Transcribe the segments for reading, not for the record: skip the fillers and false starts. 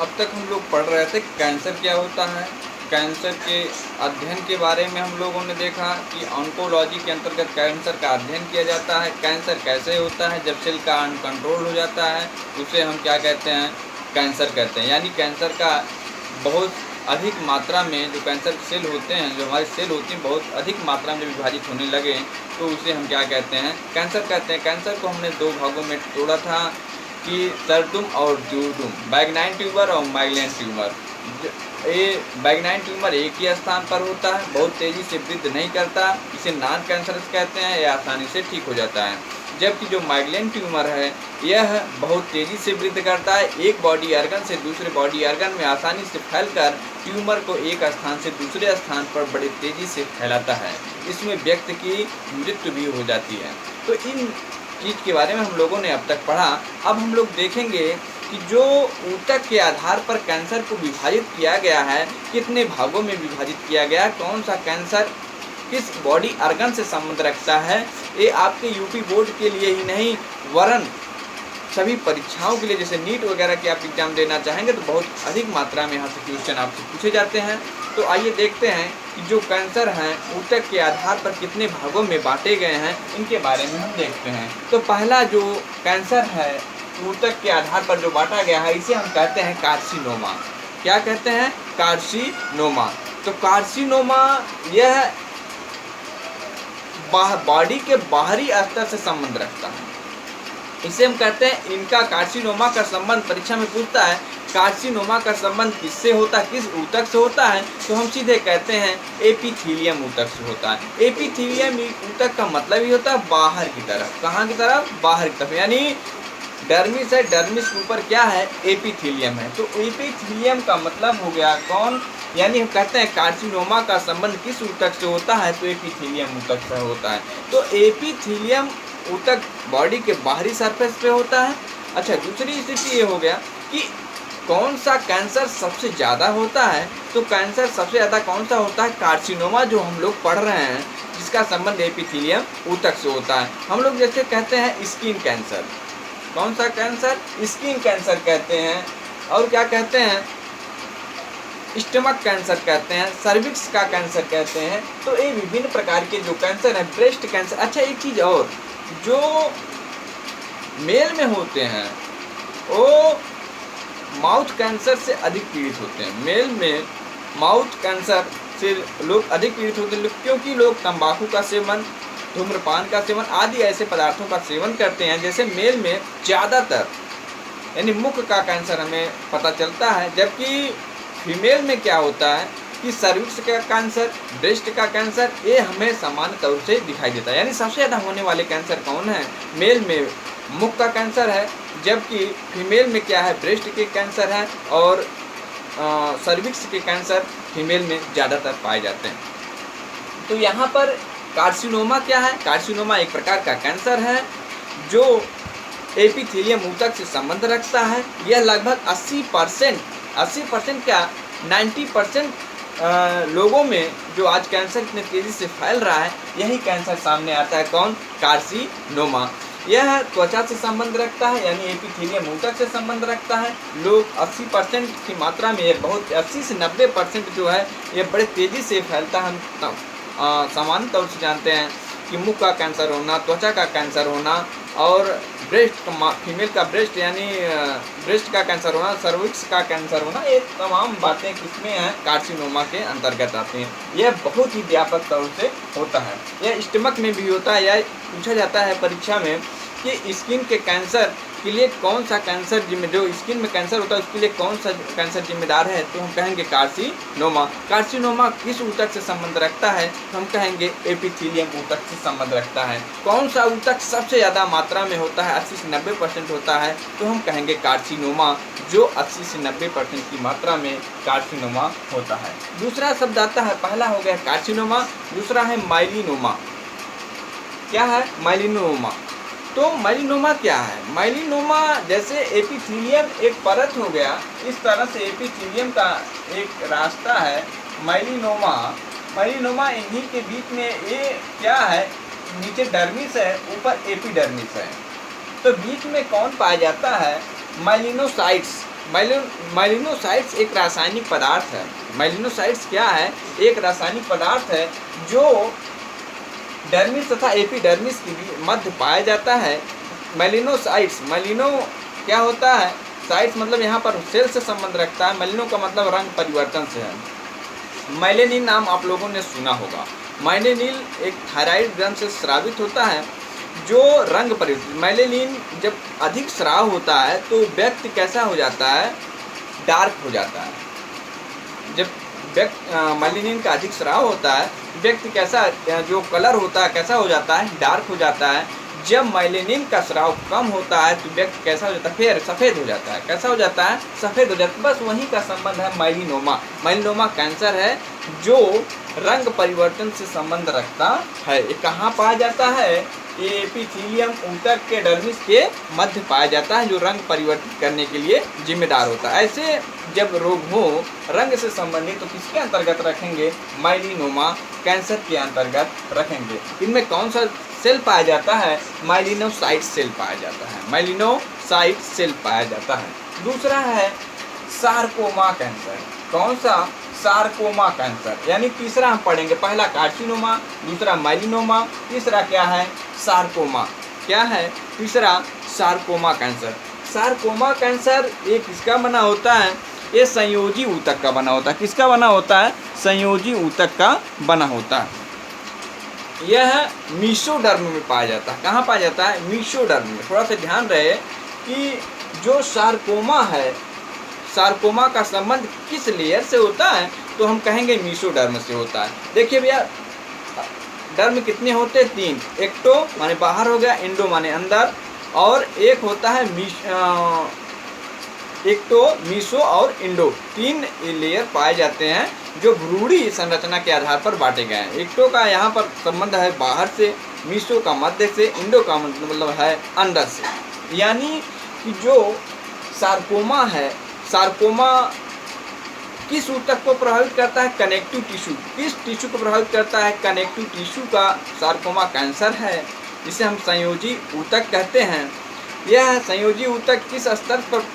अब तक हम लोग पढ़ रहे थे कैंसर क्या होता है। कैंसर के अध्ययन के बारे में हम लोगों ने देखा कि ऑन्कोलॉजी के अंतर्गत कैंसर का अध्ययन किया जाता है। कैंसर कैसे होता है, जब सेल का अनकंट्रोल हो जाता है उसे हम क्या कहते हैं, कैंसर कहते हैं। यानी कैंसर का बहुत अधिक मात्रा में जो कैंसर सेल होते हैं, जो हमारे सेल होती हैं, बहुत अधिक मात्रा में विभाजित होने लगे तो उसे हम क्या कहते हैं, कैंसर कहते हैं। कैंसर को हमने दो भागों में तोड़ा था कि सर्दुम और ड्यूडुम, बैगनाइन ट्यूमर और माइग्रेन ट्यूमर। ये बैगनाइन ट्यूमर एक ही स्थान पर होता है, बहुत तेज़ी से वृद्धि नहीं करता, इसे नॉन कैंसरस कहते हैं, यह आसानी से ठीक हो जाता है। जबकि जो माइग्रेन ट्यूमर है यह बहुत तेज़ी से वृद्धि करता है, एक बॉडी ऑर्गन से दूसरे बॉडी ऑर्गन में आसानी से फैलकर ट्यूमर को एक स्थान से दूसरे स्थान पर बड़ी तेज़ी से फैलाता है। इसमें व्यक्ति की मृत्यु भी हो जाती है। तो इन चीज़ के बारे में हम लोगों ने अब तक पढ़ा। अब हम लोग देखेंगे कि जो ऊतक के आधार पर कैंसर को विभाजित किया गया है, कितने भागों में विभाजित किया गया, कौन सा कैंसर किस बॉडी ऑर्गन से संबंध रखता है, ये आपके यूपी बोर्ड के लिए ही नहीं वरन सभी परीक्षाओं के लिए, जैसे नीट वगैरह के आप एग्जाम देना चाहेंगे तो बहुत अधिक मात्रा में यहाँ से क्वेश्चन आपसे पूछे जाते हैं। तो आइए देखते हैं कि जो कैंसर हैं ऊतक के आधार पर कितने भागों में बांटे गए हैं, इनके बारे में हम देखते हैं। तो पहला जो कैंसर है ऊतक के आधार पर जो बांटा गया है, इसे हम कहते हैं कार्सिनोमा। क्या कहते हैं? कार्सिनोमा। तो कार्सिनोमा यह बॉडी के बाहरी स्तर से संबंध रखता है, इसे हम कहते हैं, इनका कार्सिनोमा का संबंध परीक्षा में पूछता है, कार्सिनोमा का संबंध किससे होता है, किस ऊतक से होता है, तो हम सीधे कहते हैं एपिथीलियम ऊतक से होता है। एपिथीलियम ऊतक का मतलब ही होता है बाहर की तरफ। कहाँ की तरफ? बाहर की तरफ। यानी डर्मिस है, डर्मिस के ऊपर क्या है? एपिथीलियम है। तो एपिथीलियम का मतलब हो गया कौन? यानी हम कहते हैं कार्सिनोमा का संबंध किस ऊतक से होता है, तो एपिथीलियम ऊतक से होता है। तो एपिथीलियम ऊतक बॉडी के बाहरी सरफेस पे होता है। अच्छा, दूसरी स्थिति ये हो गया कि कौन सा कैंसर सबसे ज़्यादा होता है, तो कैंसर सबसे ज़्यादा कौन सा होता है? कार्सिनोमा जो हम लोग पढ़ रहे हैं, जिसका संबंध एपिथीलियम ऊतक से होता है। हम लोग जैसे कहते हैं स्किन कैंसर। कौन सा कैंसर? स्किन कैंसर कहते हैं। और क्या कहते हैं? स्टमक कैंसर कहते हैं, सर्विक्स का कैंसर कहते हैं। तो ये विभिन्न प्रकार के जो कैंसर है, ब्रेस्ट कैंसर। अच्छा, एक चीज़ और, जो मेल में होते हैं वो माउथ कैंसर से अधिक पीड़ित होते हैं। मेल में माउथ कैंसर से लोग अधिक पीड़ित होते हैं, क्योंकि लोग तंबाकू का सेवन, धूम्रपान का सेवन आदि ऐसे पदार्थों का सेवन करते हैं। जैसे मेल में ज़्यादातर यानी मुख का कैंसर हमें पता चलता है, जबकि फीमेल में क्या होता है कि सर्विक्स का कैंसर, ब्रेस्ट का कैंसर, ये हमें सामान्य तौर से दिखाई देता है। यानी सबसे ज़्यादा होने वाले कैंसर कौन है? मेल में मुख का कैंसर है, जबकि फीमेल में क्या है? ब्रेस्ट के कैंसर है, और सर्विक्स के कैंसर फीमेल में ज़्यादातर पाए जाते हैं। तो यहाँ पर कार्सिनोमा क्या है? कार्सिनोमा एक प्रकार का कैंसर है जो एपिथेलियम ऊतक से संबंध रखता है। यह लगभग 80% क्या 90% लोगों में जो आज कैंसर इतने तेज़ी से फैल रहा है, यही कैंसर सामने आता है। कौन? कार्सिनोमा। यह त्वचा से संबंध रखता है, यानी एपिथेलियम ऊतक से संबंध रखता है। लोग 80% की मात्रा में, ये बहुत 80 से 90% जो है ये बड़े तेज़ी से फैलता है। हम सामान्य तौर से जानते हैं कि मुख का कैंसर होना, त्वचा का कैंसर होना, और ब्रेस्ट, फीमेल का ब्रेस्ट यानी ब्रेस्ट का कैंसर होना, सर्विक्स का कैंसर होना, ये तमाम बातें किसमें हैं? कार्सिनोमा के अंतर्गत आती हैं। यह बहुत ही व्यापक तौर से होता है। यह स्टमक में भी होता है। यह पूछा जाता है परीक्षा में कि स्किन के कैंसर के लिए कौन सा कैंसर जो स्किन में कैंसर होता है उसके लिए कौन सा कैंसर जिम्मेदार है, तो हम कहेंगे कार्सिनोमा। कार्सिनोमा किस ऊतक से संबंध रखता है, तो हम कहेंगे एपिथेलियम ऊतक से संबंध रखता है। कौन सा ऊतक सबसे ज़्यादा मात्रा में होता है, 80 से 90% होता है, तो हम कहेंगे कार्सिनोमा, जो 80 से 90% की मात्रा में कार्सिनोमा होता है। दूसरा शब्द आता है, पहला हो गया कार्सिनोमा, दूसरा है माइलिनोमा। क्या है? माइलिनोमा। तो माइलिनोमा क्या है? माइलिनोमा जैसे एपिथेलियम एक परत हो गया, इस तरह से एपिथेलियम का एक रास्ता है माइलिनोमा। माइलिनोमा इन्हीं के बीच में ये क्या है? नीचे डर्मिस है, ऊपर एपिडर्मिस है। तो बीच में कौन पाया जाता है? माइलिनोसाइट्स। माइलिनोसाइट्स एक रासायनिक पदार्थ है। माइलिनोसाइट्स क्या है? एक रासायनिक पदार्थ है जो डर्मिस तथा एपिडर्मिस के भी मध्य पाया जाता है। माइलिनोसाइट्स, माइलिनो क्या होता है? साइट्स मतलब यहाँ पर सेल से संबंध रखता है। माइलिनो का मतलब रंग परिवर्तन से है। मेलेनिन नाम आप लोगों ने सुना होगा। मेलेनिन एक थायराइड ग्रंथ से स्रावित होता है जो रंग परिवर्तन। मेलेनिन जब अधिक स्राव होता है तो व्यक्ति कैसा हो जाता है? डार्क हो जाता है। जब मेलेनिन का अधिक स्राव होता है, व्यक्ति कैसा, जो कलर होता है कैसा हो जाता है? डार्क हो जाता है। जब मेलेनिन का स्राव कम होता है तो व्यक्ति कैसा हो जाता है? फिर सफ़ेद हो जाता है। कैसा हो जाता है? सफ़ेद हो जाता है। बस वहीं का संबंध है माइलिनोमा। माइलिनोमा कैंसर है जो रंग परिवर्तन से संबंध रखता है। ये कहाँ पाया जाता है? ये एपिथेलियम ऊतक के डर्मिस के मध्य पाया जाता है, जो रंग परिवर्तित करने के लिए जिम्मेदार होता है। ऐसे जब रोग हो रंग से संबंधित तो किसके अंतर्गत रखेंगे? माइलिनोमा कैंसर के अंतर्गत रखेंगे। इनमें कौन सा सेल पाया जाता है? माइलिनोसाइट सेल पाया जाता है। माइलिनोसाइट सेल पाया जाता है। दूसरा है सार्कोमा कैंसर। कौन सा? Sarcoma cancer. यानी तीसरा हम पढ़ेंगे, पहला कार्सिनोमा, दूसरा माइलिनोमा, तीसरा क्या है? सार्कोमा। क्या है? तीसरा सार्कोमा कैंसर। सार्कोमा कैंसर ये किसका बना होता है? ये संयोजी ऊतक का बना होता है। किसका बना होता है? संयोजी ऊतक का बना होता है। यह मीसोडर्म में पाया जाता है। कहाँ पाया जाता है? मीसोडर्म में। थोड़ा सा ध्यान रहे कि जो सार्कोमा है, सार्कोमा का संबंध किस लेयर से होता है? तो हम कहेंगे मीसोडर्म से होता है। देखिए भैया, डर्म कितने होते हैं? 3। एक्टो माने बाहर हो गया, इंडो माने अंदर, और एक होता है एक्टो, मीसो और इंडो। 3 लेयर पाए जाते हैं जो भ्रूणी संरचना के आधार पर बांटे गए हैं। एक्टो का यहाँ पर संबंध है बाहर से, मीसो का मध्य से, इंडो का मतलब है अंदर से। यानी कि जो सार्कोमा है, सार्कोमा किस ऊतक को प्रभावित करता है? Connective tissue. किस टिश्यू को प्रभावित करता है? कनेक्टिव टिश्यू का सार्कोमा कैंसर है, जिसे हम संयोजी ऊतक कहते हैं। यह संयोजी ऊतक किस स्तर पर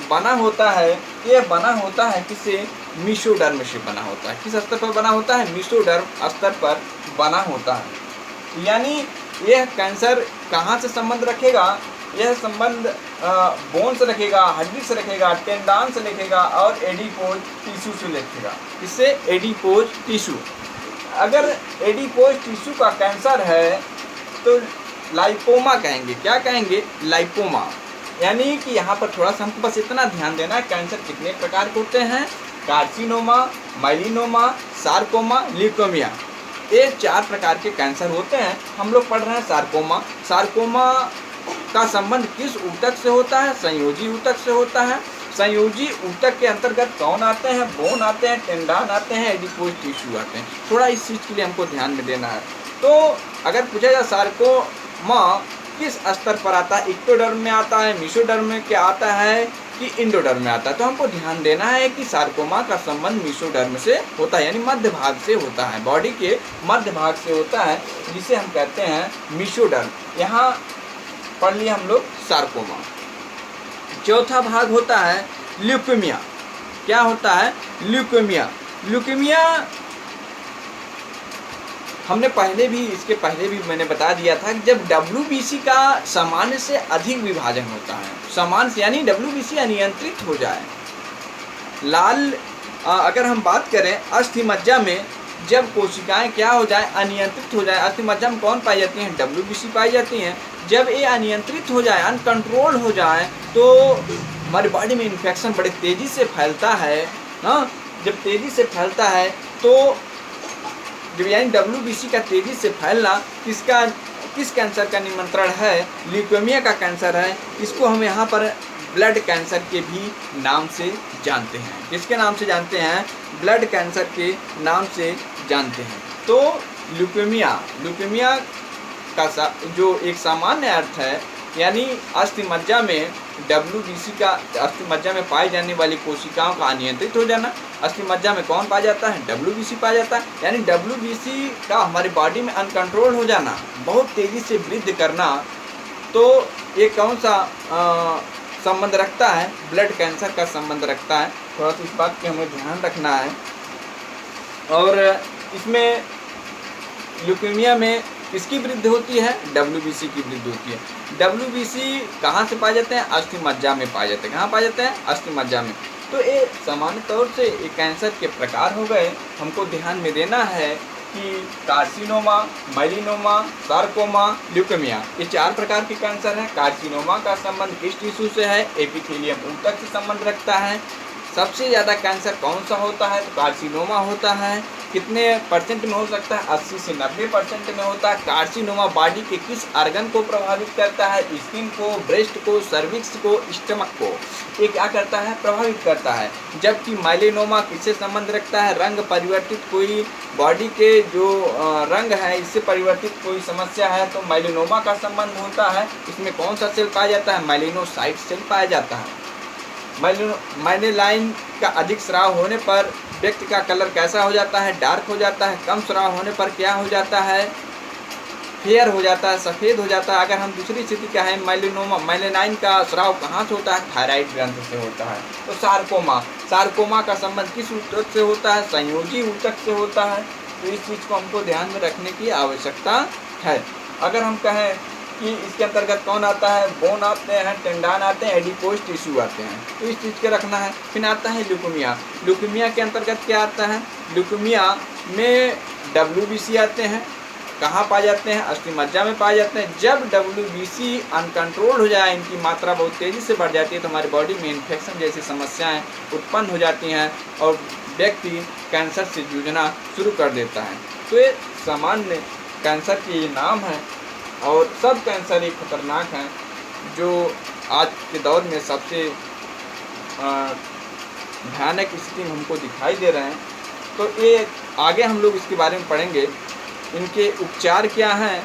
बना होता है? यह बना होता है किससे? मीसोडर्म से बना होता है। किस स्तर पर बना होता है? मीसोडर्म स्तर पर बना होता है। यानी यह कैंसर कहाँ से संबंध रखेगा? यह संबंध बोन से रखेगा, हड्डी से रखेगा, टेंडान से रखेगा और एडिपोज टिश्यू से रखेगा। इससे एडिपोज टिश्यू। अगर एडिपोज टिश्यू का कैंसर है तो लाइपोमा कहेंगे। क्या कहेंगे? लाइपोमा। यानी कि यहाँ पर थोड़ा सा हमको बस इतना ध्यान देना है, कैंसर कितने प्रकार के होते हैं? Carcinoma, myeloma, sarcoma, leukaemia. ये 4 प्रकार के कैंसर होते हैं। हम लोग पढ़ रहे हैं सार्कोमा। सार्कोमा का संबंध किस ऊतक से होता है? संयोजी ऊतक से होता है। संयोजी ऊतक के अंतर्गत कौन आते हैं? बोन आते हैं, टेंडान आते हैं, एडिपोज टिश्यू आते हैं। थोड़ा इस चीज़ के लिए हमको ध्यान में देना है। तो अगर पूछा जाए सार्कोमा किस स्तर पर आता है? एक्टोडर्म में आता है, मीसोडर्म में क्या आता है कि इंडोडर्म में आता है? तो हमको ध्यान देना है कि सार्कोमा का संबंध मीसोडर्म से होता है, यानी मध्य भाग से होता है, बॉडी के मध्य भाग से होता है, जिसे हम कहते हैं मीसोडर्म। यहाँ पढ़ लिया हम लोग सार्कोमा। चौथा भाग होता है ल्यूकेमिया। क्या होता है? ल्यूकेमिया। ल्यूकेमिया हमने इसके पहले भी मैंने बता दिया था कि जब WBC का सामान्य से अधिक विभाजन होता है, सामान्य से यानी WBC अनियंत्रित हो जाए। लाल अगर हम बात करें अस्थि मज्जा में, जब कोशिकाएं क्या हो जाए? अनियंत्रित हो जाए। अस्थि मज्जा में कौन पाई जाती हैं? WBC पाई जाती हैं। जब ये अनियंत्रित हो जाए, अनकंट्रोल हो जाए, तो हमारी बॉडी में इन्फेक्शन बड़े तेज़ी से फैलता है। हाँ, जब तेज़ी से फैलता है तो जब यानी WBC का तेज़ी से फैलना किस कैंसर का निमंत्रण है? ल्यूकेमिया का कैंसर है। इसको हम यहाँ पर ब्लड कैंसर के भी नाम से जानते हैं। किसके नाम से जानते हैं? ब्लड कैंसर के नाम से जानते हैं। तो ल्यूकेमिया का जो एक सामान्य अर्थ है, यानी अस्थि मज्जा में WBC का, अस्थि मज्जा में पाई जाने वाली कोशिकाओं का अनियंत्रित हो जाना। अस्थि मज्जा में कौन पाया जाता है? WBC पाया जाता है। यानी WBC का हमारी बॉडी में अनकंट्रोल हो जाना, बहुत तेज़ी से वृद्धि करना। तो ये कौन सा संबंध रखता है, ब्लड कैंसर का संबंध रखता है। थोड़ा सा इस बात पे हमें ध्यान रखना है। और इसमें ल्यूकेमिया में किसकी वृद्धि होती है? WBC की वृद्धि होती है। WBC कहाँ से पाए जाते हैं? अस्थि मज्जा में पाए जाते हैं। कहाँ पाए जाते हैं? अस्थि मज्जा में। तो ये सामान्य तौर से ये कैंसर के प्रकार हो गए। हमको ध्यान में देना है कि कार्सिनोमा, माइलिनोमा, सार्कोमा, ल्यूकेमिया, ये 4 प्रकार के कैंसर हैं। कार्सिनोमा का संबंध किस टिश्यू से है? एपिथेलियम ऊतक से संबंध रखता है। सबसे ज़्यादा कैंसर कौन सा होता है? तो कार्सिनोमा होता है। कितने परसेंट में हो सकता है? 80 से 90% में होता है। कार्सिनोमा बॉडी के किस आर्गन को प्रभावित करता है? स्किन को, ब्रेस्ट को, सर्विक्स को, स्टमक को। ये क्या करता है? प्रभावित करता है। जबकि माइलिनोमा किससे संबंध रखता है? रंग परिवर्तित कोई बॉडी के जो रंग है इससे परिवर्तित कोई समस्या है तो माइलिनोमा का संबंध होता है। इसमें कौन सा सेल पाया जाता है? माइलिनोसाइट सेल पाया जाता है। माइलिन का अधिक स्राव होने पर व्यक्ति का कलर कैसा हो जाता है? डार्क हो जाता है। कम स्राव होने पर क्या हो जाता है? फेयर हो जाता है, सफ़ेद हो जाता है। अगर हम दूसरी स्थिति क्या है, माइलिनाइन का स्राव कहाँ से होता है? थायराइड ग्रंथ से होता है। तो सार्कोमा का संबंध किस ऊतक से होता है? संयोजी ऊतक से होता है। तो इस चीज़ को हमको ध्यान में रखने की आवश्यकता है। अगर हम कहें कि इसके अंतर्गत कौन आता है? बोन आते हैं, टेंडान आते हैं, एडिपोज टिश्यू आते हैं। तो इस चीज़ के रखना है। फिर आता है ल्यूकेमिया। ल्यूकेमिया के अंतर्गत क्या आता है? ल्यूकेमिया में WBC आते हैं। कहाँ पाए जाते हैं? अस्थि मज्जा में पाए जाते हैं। जब WBC अनकंट्रोल हो जाए, इनकी मात्रा बहुत तेज़ी से बढ़ जाती है तो हमारी बॉडी में इन्फेक्शन जैसी समस्याएं उत्पन्न हो जाती हैं और व्यक्ति कैंसर से जूझना शुरू कर देता है। तो ये सामान्य कैंसर के नाम हैं और सब कैंसर एक खतरनाक हैं जो आज के दौर में सबसे भयानक स्थिति में हमको दिखाई दे रहे हैं। तो ये आगे हम लोग इसके बारे में पढ़ेंगे, इनके उपचार क्या हैं,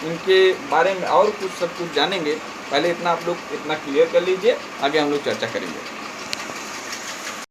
इनके बारे में और कुछ सब कुछ जानेंगे। पहले इतना आप लोग इतना क्लियर कर लीजिए, आगे हम लोग चर्चा करेंगे।